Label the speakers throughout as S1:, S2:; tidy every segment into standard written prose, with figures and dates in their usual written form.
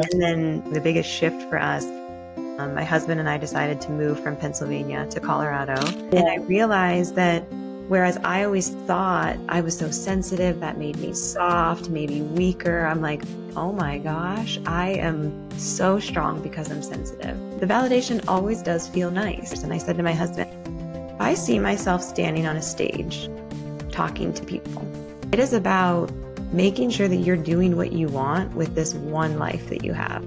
S1: And then the biggest shift for us, my husband and I decided to move from Pennsylvania to Colorado. And I realized that whereas I always thought I was so sensitive, that made me soft, maybe weaker, I'm like, oh my gosh, I am so strong because I'm sensitive. The validation always does feel nice. And I said to my husband, I see myself standing on a stage talking to people. It is about making sure that you're doing what you want with this one life that you have.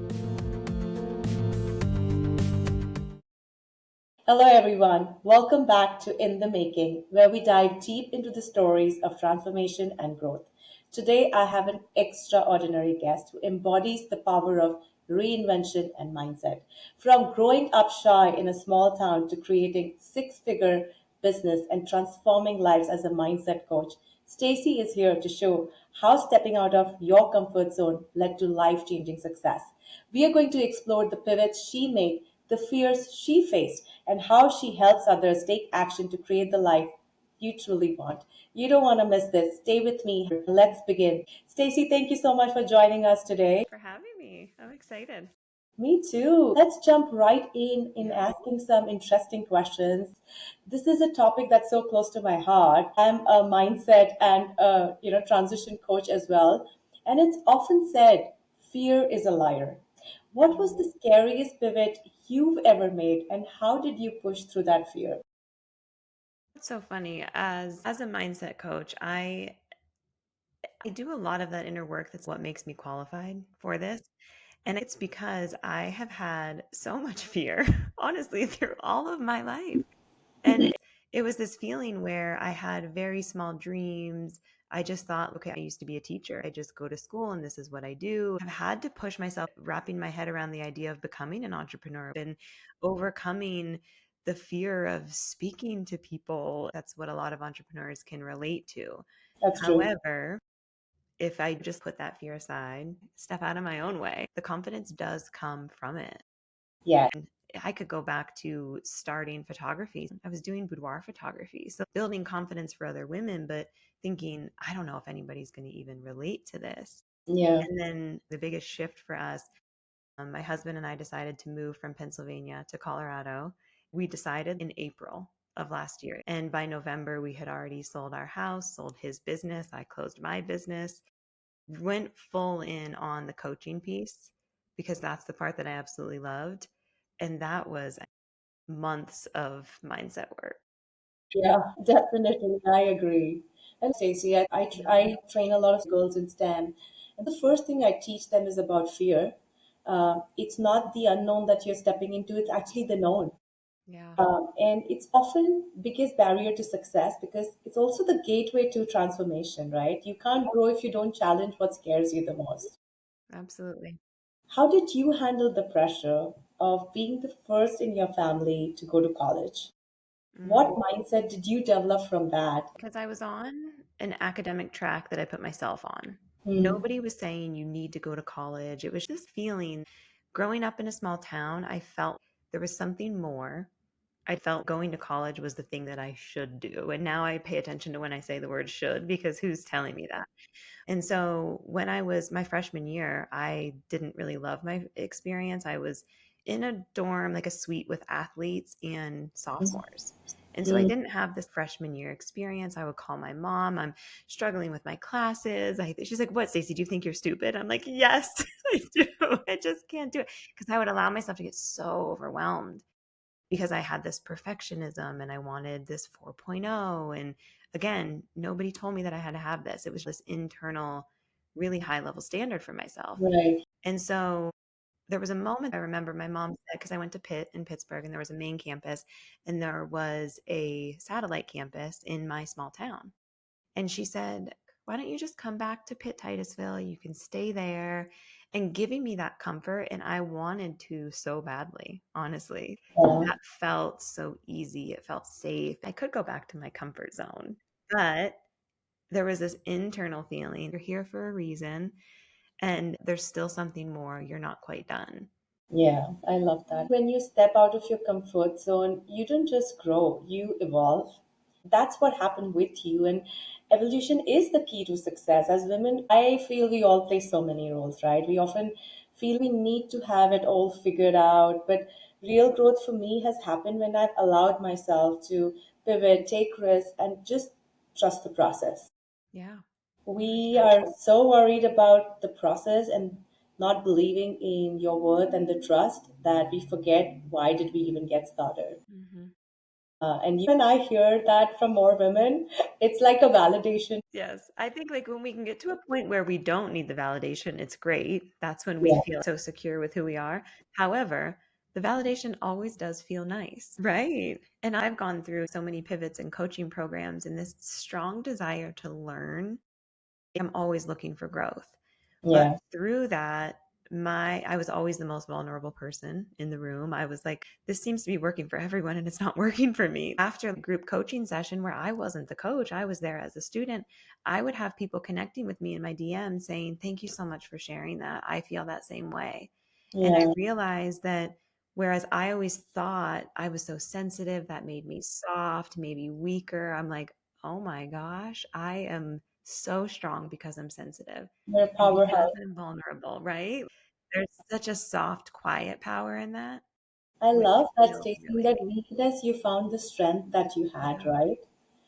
S2: Hello, everyone. Welcome back to In the Making, where we dive deep into the stories of transformation and growth. Today, I have an extraordinary guest who embodies the power of reinvention and mindset. From growing up shy in a small town to creating six-figure business and transforming lives as a mindset coach, Stacy is here to show how stepping out of your comfort zone led to life-changing success. We are going to explore the pivots she made, the fears she faced, and how she helps others take action to create the life you truly want. You don't want to miss this. Stay with me. Let's begin. Stacy, thank you so much for joining us today.
S1: For having me. I'm excited.
S2: Me too. Let's jump right in
S1: Yeah.
S2: asking some interesting questions. This is a topic that's so close to my heart. I'm a mindset and transition coach as well, and it's often said fear is a liar. What was the scariest pivot you've ever made, and how did you push through that fear?
S1: It's so funny. As a mindset coach, I do a lot of that inner work. That's what makes me qualified for this. And it's because I have had so much fear, honestly, through all of my life. And it was this feeling where I had very small dreams. I just thought, okay, I used to be a teacher. I just go to school and this is what I do. I've had to push myself, wrapping my head around the idea of becoming an entrepreneur and overcoming the fear of speaking to people. That's what a lot of entrepreneurs can relate to.
S2: That's true.
S1: However, if I just put that fear aside, step out of my own way, the confidence does come from it.
S2: Yeah.
S1: I could go back to starting photography. I was doing boudoir photography. So building confidence for other women, but thinking, I don't know if anybody's going to even relate to this.
S2: Yeah.
S1: And then the biggest shift for us, my husband and I decided to move from Pennsylvania to Colorado. We decided in April of last year. And by November, we had already sold our house, sold his business. I closed my business, went full in on the coaching piece because that's the part that I absolutely loved. And that was months of mindset work.
S2: Yeah, definitely. I agree. And Stacey, I train a lot of girls in STEM, and the first thing I teach them is about fear. It's not the unknown that you're stepping into, it's actually the known.
S1: Yeah,
S2: And it's often biggest barrier to success because it's also the gateway to transformation, right? You can't grow if you don't challenge what scares you the most.
S1: absolutely.
S2: How did you handle the pressure of being the first in your family to go to college? What mindset did you develop from that?
S1: Because I was on an academic track that I put myself on.
S2: Hmm.
S1: Nobody was saying you need to go to college. It was just feeling growing up in a small town, I felt there was something more. I felt going to college was the thing that I should do. And now I pay attention to when I say the word should because who's telling me that? And so when I was my freshman year, I didn't really love my experience. I was in a dorm, like a suite with athletes and sophomores. And so I
S2: Mm.
S1: didn't have this freshman year experience. I would call my mom. I'm struggling with my classes. She's like, "What, Stacy? Do you think you're stupid?" I'm like, "Yes, I do. I just can't do it." Because I would allow myself to get so overwhelmed because I had this perfectionism and I wanted this 4.0. And again, nobody told me that I had to have this. It was this internal, really high level standard for myself.
S2: Right.
S1: And so there was a moment I remember my mom said, because I went to Pitt in Pittsburgh and there was a main campus and there was a satellite campus in my small town. And she said, "Why don't you just come back to Pitt Titusville? You can stay there," and giving me that comfort. And I wanted to so badly, honestly.
S2: Yeah.
S1: That felt so easy. It felt safe. I could go back to my comfort zone, but there was this internal feeling you're here for a reason and there's still something more. You're not quite done.
S2: Yeah, I love that. When you step out of your comfort zone, you don't just grow, you evolve. That's what happened with you. And evolution is the key to success. As women, I feel we all play so many roles, right? We often feeling we need to have it all figured out. But real growth for me has happened when I've allowed myself to pivot, take risks, and just trust the process.
S1: Yeah, for
S2: We
S1: sure.
S2: are so worried about the process and not believing in your worth and the trust that we forget why did we even get started.
S1: Hmm.
S2: And even I hear that from more women, it's like a validation.
S1: Yes. I think like when we can get to a point where we don't need the validation, it's great. That's when we
S2: Yeah,
S1: feel so secure with who we are. However, the validation always does feel nice, right? And I've gone through so many pivots and coaching programs and this strong desire to learn. I'm always looking for growth. But
S2: yeah,
S1: through that, I was always the most vulnerable person in the room. I was like, this seems to be working for everyone and it's not working for me. After a group coaching session where I wasn't the coach, I was there as a student, I would have people connecting with me in my DM saying, thank you so much for sharing that. I feel that same way. And I
S2: yeah.
S1: realized that whereas I always thought I was so sensitive, that made me soft, maybe weaker, I'm like, oh my gosh, I am so strong because I'm sensitive
S2: You're a
S1: and because
S2: powerhouse.
S1: I'm vulnerable, right? There's such a soft, quiet power in that,
S2: I
S1: which
S2: love that,
S1: feels
S2: Stacey. In
S1: really,
S2: that weakness, you found the strength that you had,
S1: yeah,
S2: right?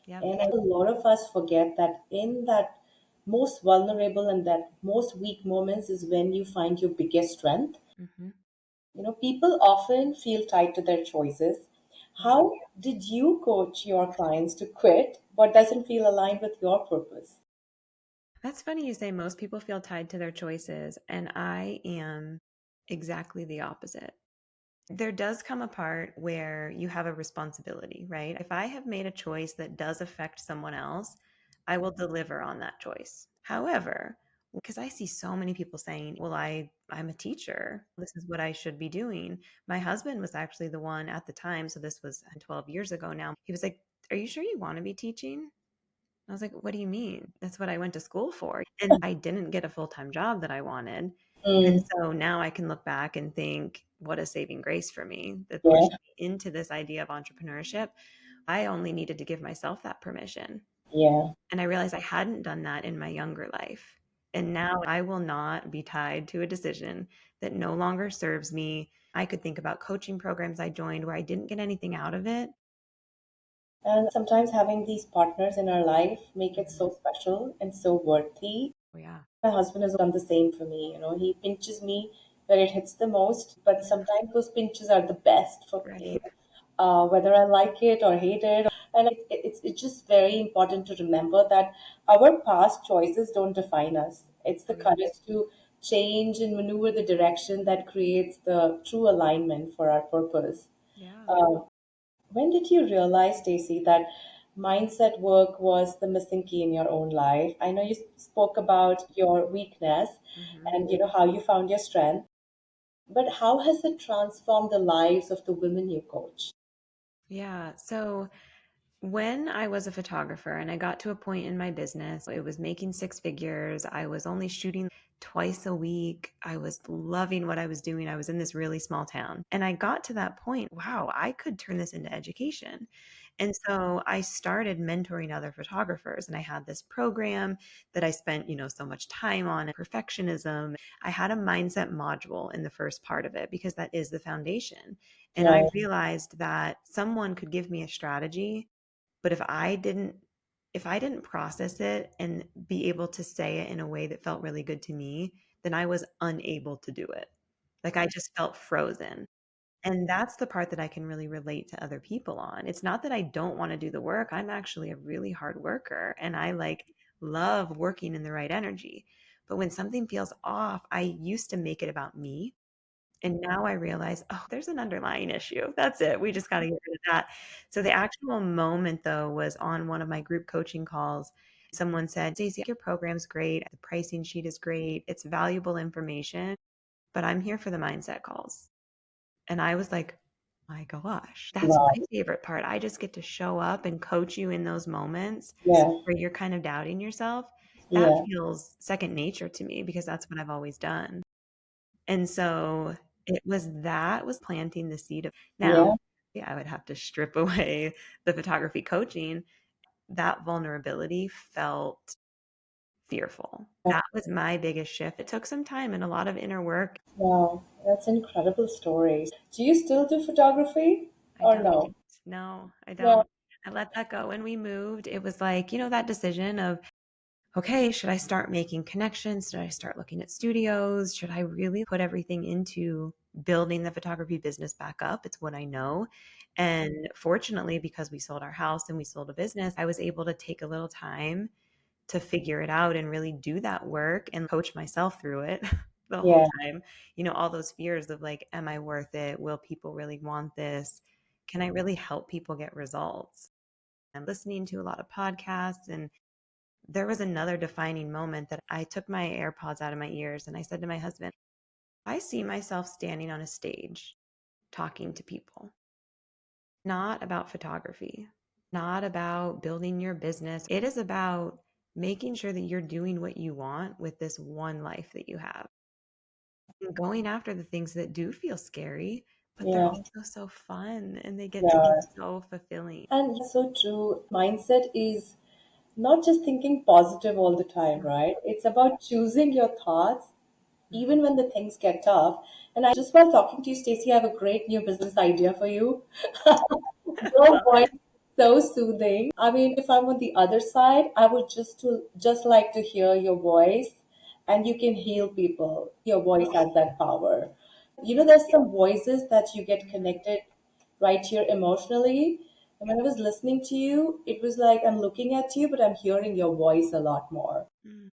S1: yep.
S2: And a lot of us forget that in that most vulnerable and that most weak moments is when you find your biggest strength.
S1: Hmm.
S2: People often feel tied to their choices.
S1: Yeah.
S2: How did you coach your clients to quit what doesn't feel aligned with your purpose?
S1: That's funny you say most people feel tied to their choices, and I am exactly the opposite. There does come a part where you have a responsibility, right? If I have made a choice that does affect someone else, I will deliver on that choice. However, because I see so many people saying, well, I'm a teacher. This is what I should be doing. My husband was actually the one at the time, so this was 12 years ago now. He was like, are you sure you want to be teaching? I was like, what do you mean? That's what I went to school for. And I didn't get a full-time job that I wanted. And
S2: Mm,
S1: so now I can look back and think, what a saving grace for me that pushed
S2: yeah,
S1: me into this idea of entrepreneurship. I only needed to give myself that permission.
S2: yeah.
S1: And I realized I hadn't done that in my younger life. And now I will not be tied to a decision that no longer serves me. I could think about coaching programs I joined where I didn't get anything out of it.
S2: And sometimes having these partners in our life make it
S1: Mhm.
S2: so special and so worthy.
S1: Oh, yeah.
S2: My husband has done the same for me. He pinches me where it hits the most, but
S1: Mhm.
S2: sometimes those pinches are the best for
S1: Right.
S2: me, whether I like it or hate it. And it's just very important to remember that our past choices don't define us. It's the
S1: Oh, yeah.
S2: courage to change and maneuver the direction that creates the true alignment for our purpose.
S1: Yeah.
S2: Uh, when did you realize, Stacy, that mindset work was the missing key in your own life? I know you spoke about your weakness
S1: Mhm.
S2: and how you found your strength, but how has it transformed the lives of the women you coach?
S1: Yeah. So when I was a photographer and I got to a point in my business, it was making six figures. I was only shooting twice a week. I was loving what I was doing. I was in this really small town. And I got to that point, wow, I could turn this into education. And so I started mentoring other photographers and I had this program that I spent, so much time on perfectionism. I had a mindset module in the first part of it because that is the foundation. And I
S2: Right,
S1: realized that someone could give me a strategy, but if I didn't process it and be able to say it in a way that felt really good to me, then I was unable to do it. Like I just felt frozen. And that's the part that I can really relate to other people on. It's not that I don't want to do the work. I'm actually a really hard worker and I love working in the right energy. But when something feels off, I used to make it about me. And now I realize, oh, there's an underlying issue. That's it. We just got to get rid of that. So the actual moment, though, was on one of my group coaching calls. Someone said, Stacey, your program's great. The pricing sheet is great. It's valuable information, but I'm here for the mindset calls. And I was like, my gosh, that's
S2: wow,
S1: my favorite part. I just get to show up and coach you in those moments
S2: yeah,
S1: where you're kind of doubting yourself. That
S2: yeah,
S1: feels second nature to me because that's what I've always done. And so it was planting the seed of now,
S2: yeah,
S1: yeah, I would have to strip away the photography coaching. That vulnerability fearful. That was my biggest shift. It took some time and a lot of inner work.
S2: Wow, that's an incredible story. Do you still do photography
S1: I
S2: or
S1: don't.
S2: no?
S1: No, I
S2: No.
S1: don't. I let that go. When we moved, it was like, that decision of, okay, should I start making connections? Should I start looking at studios? Should I really put everything into building the photography business back up? It's what I know. And fortunately, because we sold our house and we sold a business, I was able to take a little time to figure it out and really do that work and coach myself through it the whole
S2: Yeah,
S1: time. All those fears of like, am I worth it? Will people really want this? Can I really help people get results? I'm listening to a lot of podcasts, and there was another defining moment that I took my AirPods out of my ears and I said to my husband, I see myself standing on a stage talking to people, not about photography, not about building your business. It is about making sure that you're doing what you want with this one life that you have and going after the things that do feel scary, but they're
S2: yeah,
S1: also so fun and they get to be
S2: yeah.
S1: so fulfilling.
S2: And so true. Mindset is not just thinking positive all the time, right? It's about choosing your thoughts
S1: Mhm.
S2: even when the things get tough. And I just while talking to you, Stacey, I have a great new business idea for you. Your
S1: Love
S2: voice
S1: it.
S2: is so soothing. I mean, if I'm on the other side, I would just like to hear your voice, and you can heal people. Your voice has that power. There's some voices that you get connected right here emotionally. And when I was listening to you, it was like I'm looking at you, but I'm hearing your voice a lot more.
S1: Mm.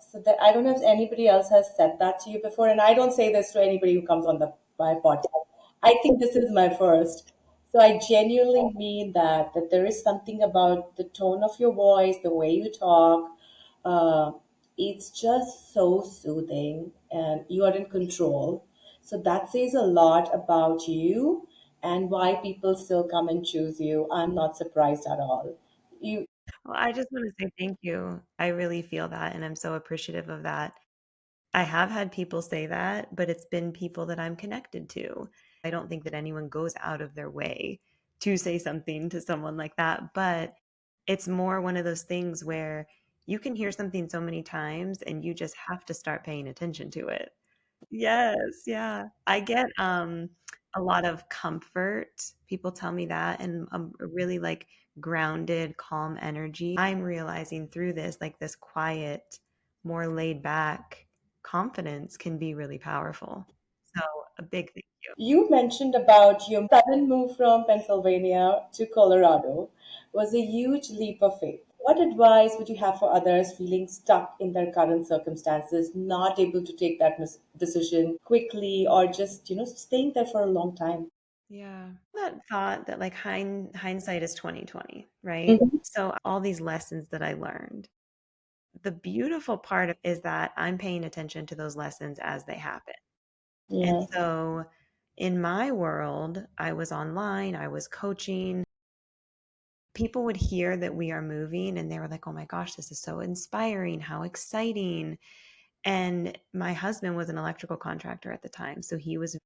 S2: So that I don't know if anybody else has said that to you before, and I don't say this to anybody who comes on the my podcast. I think this is my first. So I genuinely mean that there is something about the tone of your voice, the way you talk. Uh, it's just so soothing, and you are in control. So that says a lot about you and why people still come and choose you. I'm not surprised at all. You
S1: Well, I just want to say thank you. I really feel that, and I'm so appreciative of that. I have had people say that, but it's been people that I'm connected to. I don't think that anyone goes out of their way to say something to someone like that, but it's more one of those things where you can hear something so many times and you just have to start paying attention to it. Yes, yeah. I get a lot of comfort. People tell me that, and a really like grounded, calm energy. I'm realizing through this, like this quiet, more laid back confidence can be really powerful. So a big thank you.
S2: You mentioned about your sudden move from Pennsylvania to Colorado was a huge leap of faith. What advice would you have for others feeling stuck in their current circumstances, not able to take that decision quickly, or just, staying there for a long time?
S1: Yeah. That thought that like hindsight is 2020, right?
S2: Mhm.
S1: So all these lessons that I learned. The beautiful part is that I'm paying attention to those lessons as they happen. And
S2: Yeah.
S1: so in my world, I was online, I was coaching. People would hear that we are moving and they were like, oh my gosh, this is so inspiring. How exciting. And my husband was an electrical contractor at the time. So he was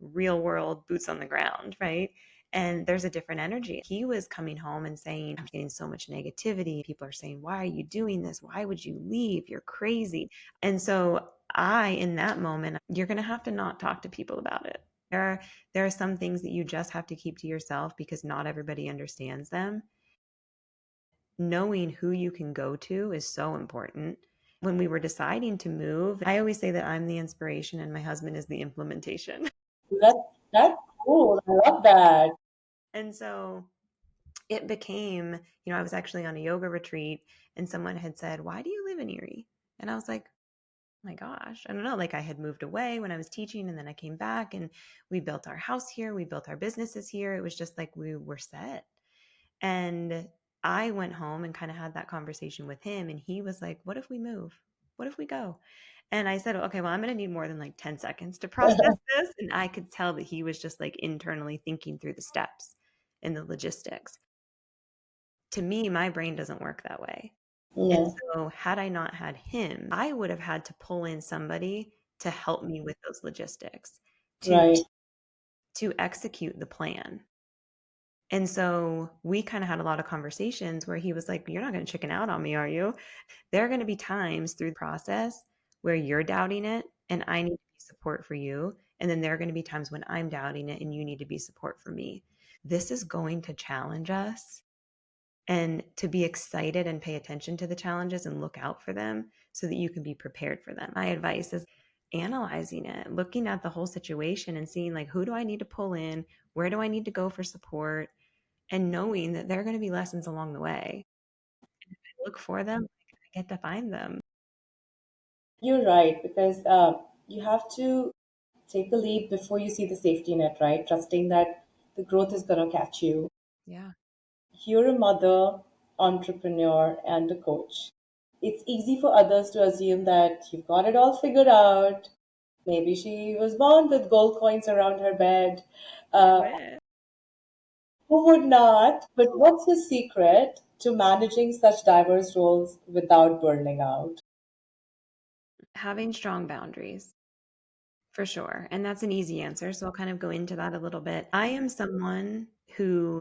S1: real world boots on the ground, right? And there's a different energy. He was coming home and saying, I'm getting so much negativity. People are saying, why are you doing this? Why would you leave? You're crazy. And so in that moment, you're going to have to not talk to people about it. There are some things that you just have to keep to yourself because not everybody understands them. Knowing who you can go to is so important. When we were deciding to move, I always say that I'm the inspiration and my husband is the implementation.
S2: That's cool. I love that.
S1: And so it became, I was actually on a yoga retreat and someone had said, why do you live in Erie? And I was like, oh my gosh, I don't know. Like I had moved away when I was teaching and then I came back and we built our house here. We built our businesses here. It was just like we were set. And I went home and kind of had that conversation with him. And he was like, what if we move? What if we go? And I said, okay, well, I'm going to need more than like 10 seconds to process this. And I could tell that he was just like internally thinking through the steps and the logistics. To me, my brain doesn't work that way. And
S2: Yeah.
S1: so, had I not had him, I would have had to pull in somebody to help me with those logistics to
S2: Right.
S1: to execute the plan. And so we kind of had a lot of conversations where he was like, "You're not going to chicken out on me, are you? There are going to be times through the process where you're doubting it and I need to be support for you. And then there are going to be times when I'm doubting it and you need to be support for me. This is going to challenge us and to be excited and pay attention to the challenges and look out for them so that you can be prepared for them." My advice is analyzing it, looking at the whole situation and seeing like, who do I need to pull in? Where do I need to go for support? And knowing that there are going to be lessons along the way. Look for them. I get to find them.
S2: You're right, because you have to take a leap before you see the safety net, right? Trusting that the growth is going to catch you.
S1: Yeah.
S2: You're a mother, entrepreneur, and a coach. It's easy for others to assume that you've got it all figured out. Maybe she was born with gold coins around her bed.
S1: I
S2: Uh,
S1: wish.
S2: who would not? But what's your secret to managing such diverse roles without burning out?
S1: Having strong boundaries, for sure. And that's an easy answer. So I'll kind of go into that a little bit. I am someone who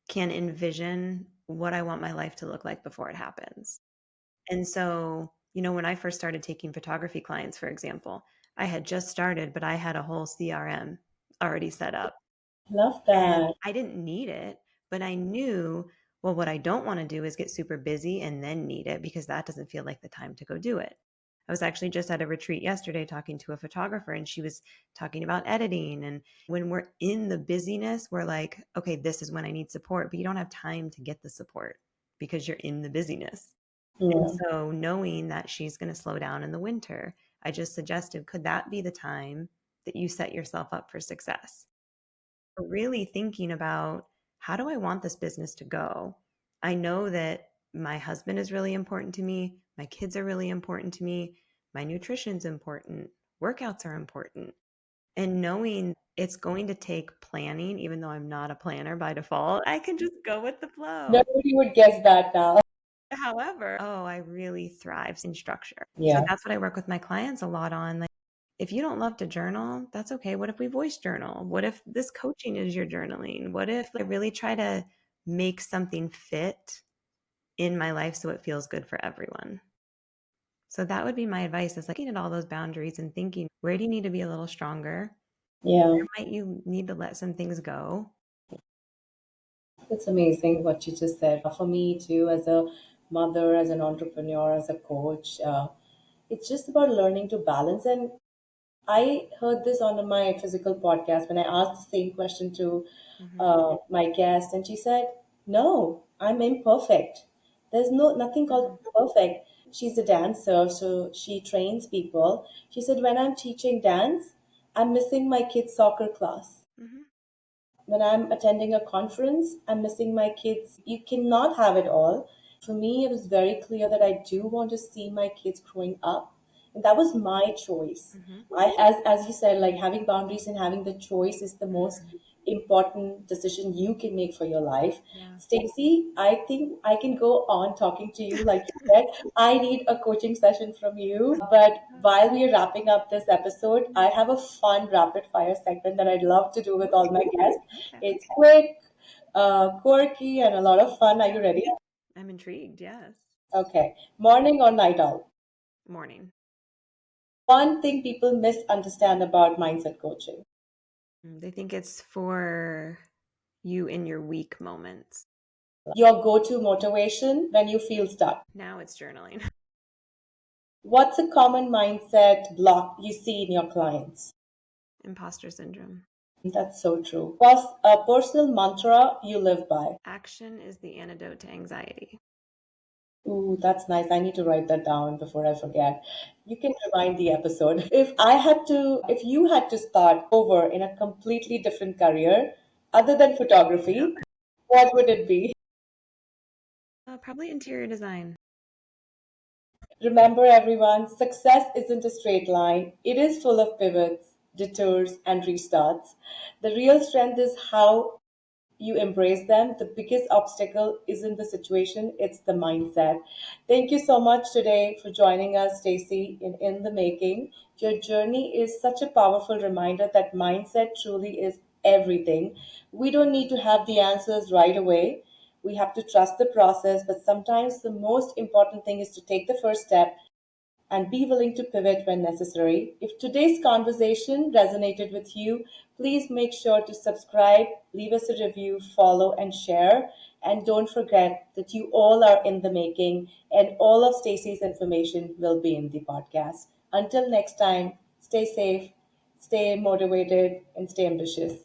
S1: can envision what I want my life to look like before it happens. And so, when I first started taking photography clients, for example, I had just started, but I had a whole CRM already set up.
S2: Love
S1: And
S2: that.
S1: I didn't need it, but I knew, well, what I don't want to do is get super busy and then need it because that doesn't feel like the time to go do it. I was actually just at a retreat yesterday talking to a photographer, and she was talking about editing. And when we're in the busyness, we're like, okay, this is when I need support, but you don't have time to get the support because you're in the busyness. And
S2: Yeah.
S1: so knowing that she's going to slow down in the winter, I just suggested, could that be the time that you set yourself up for success? Really thinking about, how do I want this business to go? I know that my husband is really important to me. My kids are really important to me. My nutrition's important. Workouts are important. And knowing it's going to take planning, even though I'm not a planner by default, I can just go with the flow.
S2: Nobody would guess that now.
S1: However, I really thrive in structure. So
S2: Yeah.
S1: that's what I work with my clients a lot on. Like, if you don't love to journal, that's okay. What if we voice journal? What if this coaching is your journaling? What if I really try to make something fit in my life so it feels good for everyone? So that would be my advice, is like looking at all those boundaries and thinking, where do you need to be a little stronger?
S2: Yeah.
S1: Where might you need to let some things go?
S2: It's amazing what you just said. For me, too, as a mother, as an entrepreneur, as a coach, it's just about learning to balance. And I heard this on my physical podcast when I asked the same question to
S1: Hmm.
S2: my guest, and she said, "No, I'm imperfect. There's nothing
S1: Hmm.
S2: called perfect." She's a dancer, so she trains people. She said, "When I'm teaching dance, I'm missing my kids' soccer class.
S1: Hmm.
S2: When I'm attending a conference, I'm missing my kids. You cannot have it all." For me, it was very clear that I do want to see my kids growing up. And that was my choice.
S1: Hmm.
S2: As you said, like having boundaries and having the choice is the most
S1: Hmm.
S2: important decision you can make for your life.
S1: Yeah.
S2: Stacey, I think I can go on talking to you. Like you said, I need a coaching session from you. But while we are wrapping up this episode, I have a fun rapid fire segment that I'd love to do with all my guests.
S1: Okay.
S2: It's quick, quirky, and a lot of fun. Are you ready?
S1: I'm intrigued. Yes.
S2: Okay. Morning or night owl?
S1: Morning.
S2: One thing people misunderstand about mindset coaching.
S1: They think it's for you in your weak moments.
S2: Your go to motivation when you feel stuck.
S1: Now it's journaling.
S2: What's a common mindset block you see in your clients?
S1: Imposter syndrome.
S2: That's so true. What's a personal mantra you live by?
S1: Action is the antidote to anxiety.
S2: Ooh, that's nice. I need to write that down before I forget. You can rewind the episode. If you had to start over in a completely different career other than
S1: Yep.
S2: photography, what would it be?
S1: Probably interior design.
S2: Remember, everyone, success isn't a straight line. It is full of pivots, detours, and restarts. The real strength is how you embrace them. The biggest obstacle isn't the situation, it's the mindset. Thank you so much today for joining us, Stacy, in the making. Your journey is such a powerful reminder that mindset truly is everything. We don't need to have the answers right away. We have to trust the process, but sometimes the most important thing is to take the first step and be willing to pivot when necessary. If today's conversation resonated with you, please make sure to subscribe, leave us a review, follow, and share. And don't forget that you all are in the making, and all of Stacy's information will be in the podcast. Until next time, stay safe, stay motivated, and stay ambitious.